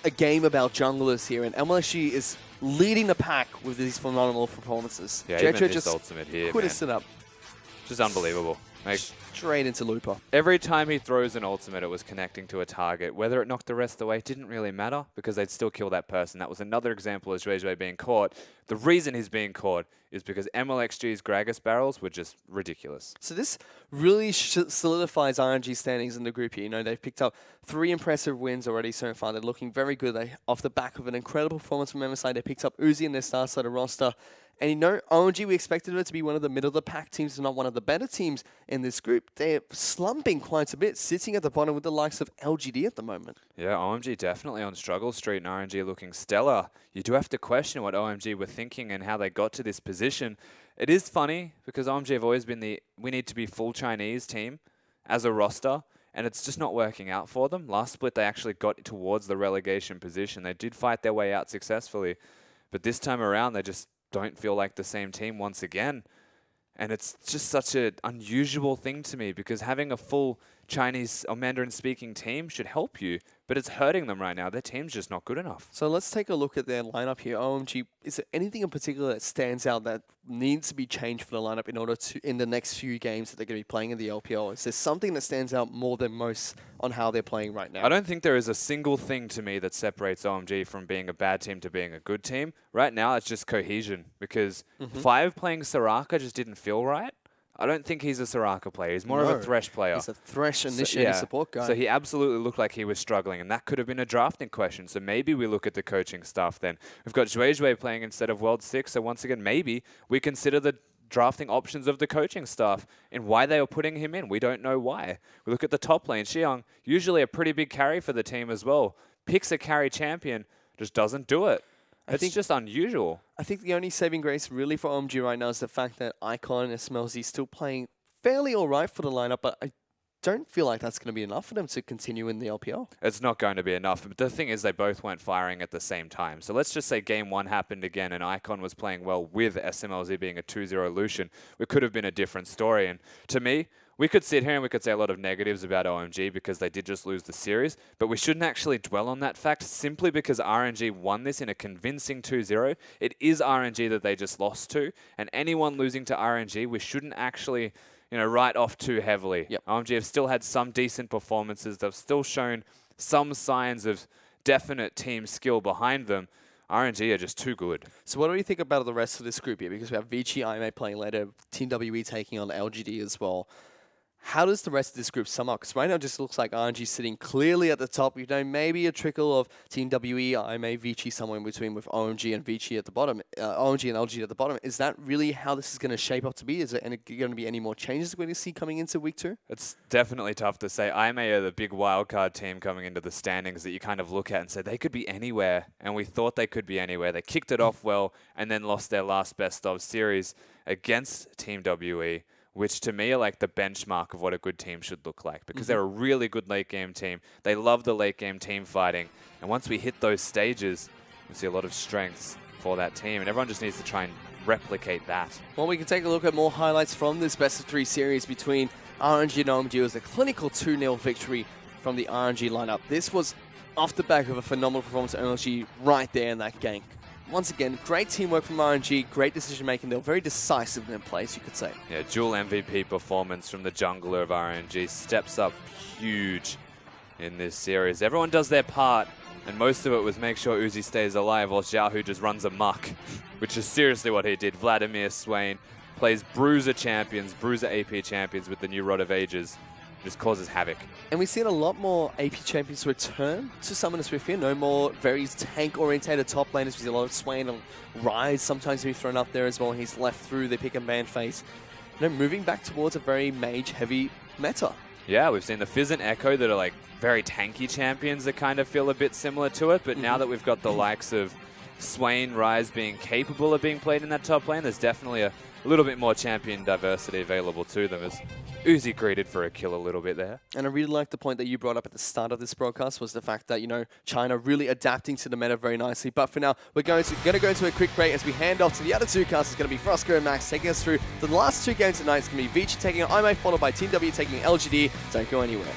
a game about junglers here, and MLSG is leading the pack with these phenomenal performances. Yeah, Jetro even just this ultimate here, put man. us up. Just unbelievable. Like, straight into Looper. every time he throws an ultimate, it was connecting to a target. Whether it knocked the rest away didn't really matter because they'd still kill that person. That was another example of Zhuezhui being caught. The reason he's being caught is because MLXG's Gragas barrels were just ridiculous. So this really solidifies RNG's standings in the group here. You know, they've picked up 3 impressive wins already so far. They're looking very good. Off the back of an incredible performance from MSI, they picked up Uzi in their star-starter roster. And you know, OMG, we expected it to be one of the middle-of-the-pack teams, not one of the better teams in this group. They're slumping quite a bit, sitting at the bottom with the likes of LGD at the moment. Yeah, OMG definitely on struggle street and RNG looking stellar. You do have to question what OMG were thinking and how they got to this position. It is funny because OMG have always been we need to be full Chinese team as a roster, and it's just not working out for them. Last split, they actually got towards the relegation position. They did fight their way out successfully, but this time around, they just don't feel like the same team once again. And it's just such an unusual thing to me because having a full Chinese or Mandarin-speaking team should help you, but it's hurting them right now. Their team's just not good enough. So let's take a look at their lineup here. OMG, is there anything in particular that stands out that needs to be changed for the lineup in order to, in the next few games that they're going to be playing in the LPL? Is there something that stands out more than most on how they're playing right now? I don't think there is a single thing to me that separates OMG from being a bad team to being a good team. Right now, it's just cohesion because Five playing Soraka just didn't feel right. I don't think he's a Soraka player. He's more of a Thresh player. He's a Thresh initiating support guy. So he absolutely looked like he was struggling, and that could have been a drafting question. So maybe we look at the coaching staff then. We've got Zhuezhui playing instead of World 6, so once again, maybe we consider the drafting options of the coaching staff and why they were putting him in. We don't know why. We look at the top lane. Xiang, usually a pretty big carry for the team as well. Picks a carry champion, just doesn't do it. It's just unusual. I think the only saving grace really for OMG right now is the fact that Icon and Smelzy still playing fairly all right for the lineup, but I don't feel like that's going to be enough for them to continue in the LPL. It's not going to be enough. But the thing is, they both weren't firing at the same time. So let's just say game 1 happened again and Icon was playing well with SMLZ being a 2-0 Lucian. It could have been a different story. And to me, we could sit here and we could say a lot of negatives about OMG because they did just lose the series, but we shouldn't actually dwell on that fact simply because RNG won this in a convincing 2-0. It is RNG that they just lost to, and anyone losing to RNG, we shouldn't actually, write off too heavily. Yep. OMG have still had some decent performances. They've still shown some signs of definite team skill behind them. RNG are just too good. So what do you think about the rest of this group here? Because we have Vici, IMA playing later, Team WE taking on LGD as well. How does the rest of this group sum up? Because right now it just looks like RNG sitting clearly at the top. Maybe a trickle of Team WE, IMA, Vici somewhere in between with OMG and Vici at the bottom. OMG and LG at the bottom. Is that really how this is going to shape up to be? Is there going to be any more changes we're going to see coming into week 2? It's definitely tough to say. IMA are the big wildcard team coming into the standings that you kind of look at and say they could be anywhere, and we thought they could be anywhere. They kicked it off well and then lost their last best-of series against Team WE, which to me are like the benchmark of what a good team should look like because they're a really good late game team. They love the late game team fighting. And once we hit those stages, we see a lot of strengths for that team. And everyone just needs to try and replicate that. Well, we can take a look at more highlights from this best-of-3 series between RNG and OMG. It was a clinical 2-0 victory from the RNG lineup. This was off the back of a phenomenal performance of OMG right there in that gank. Once again, great teamwork from RNG, great decision-making. They were very decisive in their plays, you could say. Yeah, dual MVP performance from the jungler of RNG steps up huge in this series. Everyone does their part, and most of it was make sure Uzi stays alive while Xiaohu just runs amok, which is seriously what he did. Vladimir Swain plays Bruiser champions, Bruiser AP champions with the new Rod of Ages. just causes havoc. And we've seen a lot more AP champions return to Summoner Swift here. No more very tank-orientated top laners. We see a lot of Swain and Rise sometimes be thrown up there as well. He's left through the pick and ban phase. Moving back towards a very mage-heavy meta. Yeah, we've seen the Fizz and Echo that are like very tanky champions that kind of feel a bit similar to it. But now that we've got the likes of Swain, Rise being capable of being played in that top lane, there's definitely a little bit more champion diversity available to them, as Uzi greeted for a kill a little bit there. And I really like the point that you brought up at the start of this broadcast was the fact that, China really adapting to the meta very nicely. But for now, we're going to go into a quick break as we hand off to the other two casters. It's going to be Frosco and Max taking us through the last two games tonight. It's going to be Vici taking on IMA, followed by Team W taking LGD. Don't go anywhere.